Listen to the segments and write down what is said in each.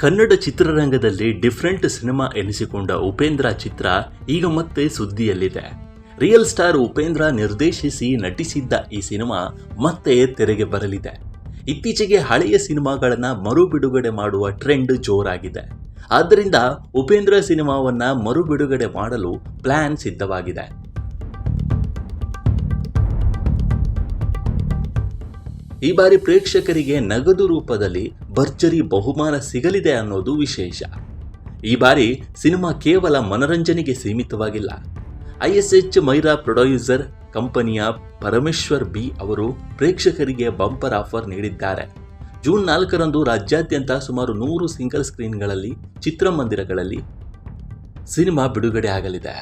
ಕನ್ನಡ ಚಿತ್ರರಂಗದಲ್ಲಿ different cinema ಎನಿಸಿಕೊಂಡ Upendra ಚಿತ್ರ ಈಗ ಮತ್ತೆ ಸುದ್ದಿಯಲ್ಲಿದೆ. ರಿಯಲ್ ಸ್ಟಾರ್ ಉಪೇಂದ್ರ ನಿರ್ದೇಶಿಸಿ ನಟಿಸಿದ್ದ ಈ ಸಿನಿಮಾ ಮತ್ತೆ ತೆರೆಗೆ ಬರಲಿದೆ. ಇತ್ತೀಚೆಗೆ ಹಳೆಯ ಸಿನಿಮಾಗಳನ್ನು ಮರು ಬಿಡುಗಡೆ ಮಾಡುವ ಟ್ರೆಂಡ್ ಜೋರಾಗಿದೆ. ಆದ್ದರಿಂದ ಉಪೇಂದ್ರ ಸಿನಿಮಾವನ್ನ ಮರು ಬಿಡುಗಡೆ ಮಾಡಲು ಪ್ಲಾನ್ ಸಿದ್ಧವಾಗಿದೆ. ಈ ಬಾರಿ ಪ್ರೇಕ್ಷಕರಿಗೆ ನಗದು ರೂಪದಲ್ಲಿ ಭರ್ಜರಿ ಬಹುಮಾನ ಸಿಗಲಿದೆ ಅನ್ನೋದು ವಿಶೇಷ. ಈ ಬಾರಿ ಸಿನಿಮಾ ಕೇವಲ ಮನರಂಜನೆಗೆ ಸೀಮಿತವಾಗಿಲ್ಲ. ISH ಮೈರಾ ಪ್ರೊಡ್ಯೂಸರ್ ಕಂಪನಿಯ ಪರಮೇಶ್ವರ್ ಬಿ ಅವರು ಪ್ರೇಕ್ಷಕರಿಗೆ ಬಂಪರ್ ಆಫರ್ ನೀಡಿದ್ದಾರೆ. ಜೂನ್ 4ರಂದು ರಾಜ್ಯಾದ್ಯಂತ ಸುಮಾರು 100 ಸಿಂಗಲ್ ಸ್ಕ್ರೀನ್ಗಳಲ್ಲಿ ಚಿತ್ರಮಂದಿರಗಳಲ್ಲಿ ಸಿನಿಮಾ ಬಿಡುಗಡೆ ಆಗಲಿದೆ.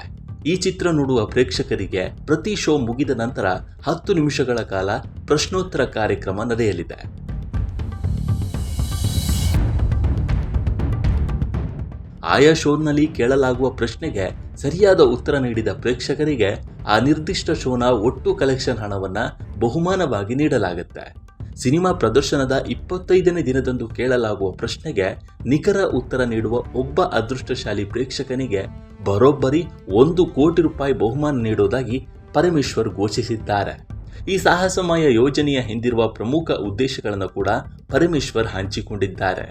ಈ ಚಿತ್ರ ನೋಡುವ ಪ್ರೇಕ್ಷಕರಿಗೆ ಪ್ರತಿ ಶೋ ಮುಗಿದ ನಂತರ 10 ನಿಮಿಷಗಳ ಕಾಲ ಪ್ರಶ್ನೋತ್ತರ ಕಾರ್ಯಕ್ರಮ ನಡೆಯಲಿದೆ. ಆಯಾ ಶೋನಲ್ಲಿ ಕೇಳಲಾಗುವ ಪ್ರಶ್ನೆಗೆ ಸರಿಯಾದ ಉತ್ತರ ನೀಡಿದ ಪ್ರೇಕ್ಷಕರಿಗೆ ಆ ನಿರ್ದಿಷ್ಟ ಶೋನ ಒಟ್ಟು ಕಲೆಕ್ಷನ್ ಹಣವನ್ನ ಬಹುಮಾನವಾಗಿ ನೀಡಲಾಗುತ್ತೆ. ಸಿನಿಮಾ ಪ್ರದರ್ಶನದ 25ನೇ ದಿನದಂದು ಕೇಳಲಾಗುವ ಪ್ರಶ್ನೆಗೆ ನಿಖರ ಉತ್ತರ ನೀಡುವ ಒಬ್ಬ ಅದೃಷ್ಟಶಾಲಿ ಪ್ರೇಕ್ಷಕನಿಗೆ ಬರೋಬ್ಬರಿ 1 ಕೋಟಿ ರೂಪಾಯಿ ಬಹುಮಾನ ನೀಡುವುದಾಗಿ ಪರಮೇಶ್ವರ್ ಘೋಷಿಸಿದ್ದಾರೆ. ಈ ಸಾಹಸಮಯ ಯೋಜನೆಯ ಹಿಂದಿರುವ ಪ್ರಮುಖ ಉದ್ದೇಶಗಳನ್ನು ಕೂಡ ಪರಮೇಶ್ವರ್ ಹಂಚಿಕೊಂಡಿದ್ದಾರೆ.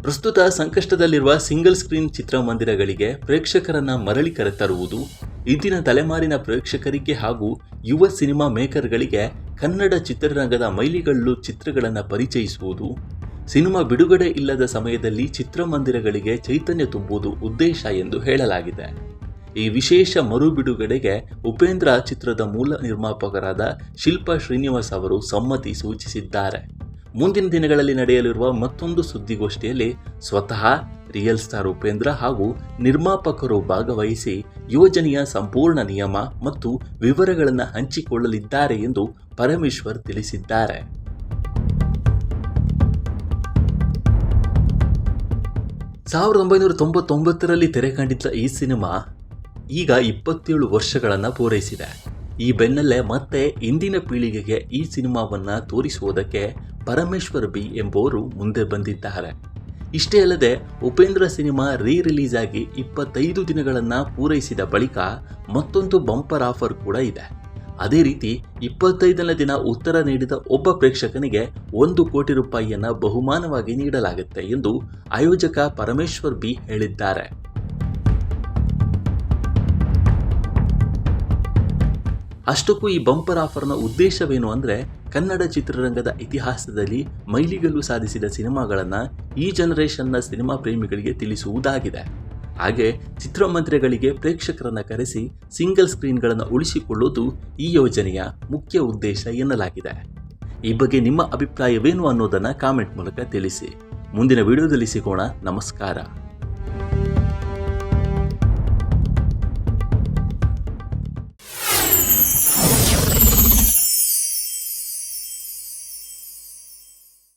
ಪ್ರಸ್ತುತ ಸಂಕಷ್ಟದಲ್ಲಿರುವ ಸಿಂಗಲ್ ಸ್ಕ್ರೀನ್ ಚಿತ್ರಮಂದಿರಗಳಿಗೆ ಪ್ರೇಕ್ಷಕರನ್ನ ಮರಳಿ ಕರೆತರುವುದು, ಇಂದಿನ ತಲೆಮಾರಿನ ಪ್ರೇಕ್ಷಕರಿಗೆ ಹಾಗೂ ಯುವ ಸಿನಿಮಾ ಮೇಕರ್ಗಳಿಗೆ ಕನ್ನಡ ಚಿತ್ರರಂಗದ ಮೈಲಿಗಲ್ಲು ಚಿತ್ರಗಳನ್ನು ಪರಿಚಯಿಸುವುದು, ಸಿನಿಮಾ ಬಿಡುಗಡೆ ಇಲ್ಲದ ಸಮಯದಲ್ಲಿ ಚಿತ್ರಮಂದಿರಗಳಿಗೆ ಚೈತನ್ಯ ತುಂಬುವುದು ಉದ್ದೇಶ ಎಂದು ಹೇಳಲಾಗಿದೆ. ಈ ವಿಶೇಷ ಮರು ಬಿಡುಗಡೆಗೆ ಉಪೇಂದ್ರ ಚಿತ್ರದ ಮೂಲ ನಿರ್ಮಾಪಕರಾದ ಶಿಲ್ಪಾ ಶ್ರೀನಿವಾಸ್ ಅವರು ಸಮ್ಮತಿ ಸೂಚಿಸಿದ್ದಾರೆ. ಮುಂದಿನ ದಿನಗಳಲ್ಲಿ ನಡೆಯಲಿರುವ ಮತ್ತೊಂದು ಸುದ್ದಿಗೋಷ್ಠಿಯಲ್ಲಿ ಸ್ವತಃ ರಿಯಲ್ ಸ್ಟಾರ್ ಉಪೇಂದ್ರ ಹಾಗೂ ನಿರ್ಮಾಪಕರು ಭಾಗವಹಿಸಿ ಯೋಜನೆಯ ಸಂಪೂರ್ಣ ನಿಯಮ ಮತ್ತು ವಿವರಗಳನ್ನು ಹಂಚಿಕೊಳ್ಳಲಿದ್ದಾರೆ ಎಂದು ಪರಮೇಶ್ವರ್ ತಿಳಿಸಿದ್ದಾರೆ. ಸಾವಿರದ 1999ರಲ್ಲಿ ತೆರೆ ಕಂಡಿದ್ದ ಈ ಸಿನಿಮಾ ಈಗ 27 ವರ್ಷಗಳನ್ನು ಪೂರೈಸಿದೆ. ಈ ಬೆನ್ನಲ್ಲೇ ಮತ್ತೆ ಇಂದಿನ ಪೀಳಿಗೆಗೆ ಈ ಸಿನಿಮಾವನ್ನು ತೋರಿಸುವುದಕ್ಕೆ ಪರಮೇಶ್ವರ್ ಬಿ ಎಂಬುವರು ಮುಂದೆ ಬಂದಿದ್ದಾರೆ. ಇಷ್ಟೇ ಅಲ್ಲದೆ ಉಪೇಂದ್ರ ಸಿನಿಮಾ ರಿಲೀಸ್ ಆಗಿ 25 ದಿನಗಳನ್ನು ಪೂರೈಸಿದ ಬಳಿಕ ಮತ್ತೊಂದು ಬಂಪರ್ ಆಫರ್ ಕೂಡ ಇದೆ. ಅದೇ ರೀತಿ 25ನೇ ದಿನ ಉತ್ತರ ನೀಡಿದ ಒಬ್ಬ ಪ್ರೇಕ್ಷಕನಿಗೆ 1 ಕೋಟಿ ರೂಪಾಯಿಯನ್ನು ಬಹುಮಾನವಾಗಿ ನೀಡಲಾಗುತ್ತೆ ಎಂದು ಆಯೋಜಕ ಪರಮೇಶ್ವರ್ ಬಿ ಹೇಳಿದ್ದಾರೆ. ಅಷ್ಟಕ್ಕೂ ಈ ಬಂಪರ್ ಆಫರ್ನ ಉದ್ದೇಶವೇನು ಅಂದರೆ, ಕನ್ನಡ ಚಿತ್ರರಂಗದ ಇತಿಹಾಸದಲ್ಲಿ ಮೈಲಿಗಲ್ಲು ಸಾಧಿಸಿದ ಸಿನಿಮಾಗಳನ್ನು ಈ ಜನರೇಷನ್ನ ಸಿನಿಮಾ ಪ್ರೇಮಿಗಳಿಗೆ ತಿಳಿಸುವುದಾಗಿದೆ. ಹಾಗೆ ಚಿತ್ರಮಂದಿರಗಳಿಗೆ ಪ್ರೇಕ್ಷಕರನ್ನು ಕರೆಸಿ ಸಿಂಗಲ್ ಸ್ಕ್ರೀನ್ಗಳನ್ನು ಉಳಿಸಿಕೊಳ್ಳುವುದು ಈ ಯೋಜನೆಯ ಮುಖ್ಯ ಉದ್ದೇಶ ಎನ್ನಲಾಗಿದೆ. ಈ ಬಗ್ಗೆ ನಿಮ್ಮ ಅಭಿಪ್ರಾಯವೇನು ಅನ್ನೋದನ್ನು ಕಾಮೆಂಟ್ ಮೂಲಕ ತಿಳಿಸಿ. ಮುಂದಿನ ವಿಡಿಯೋದಲ್ಲಿ ಸಿಗೋಣ. ನಮಸ್ಕಾರ.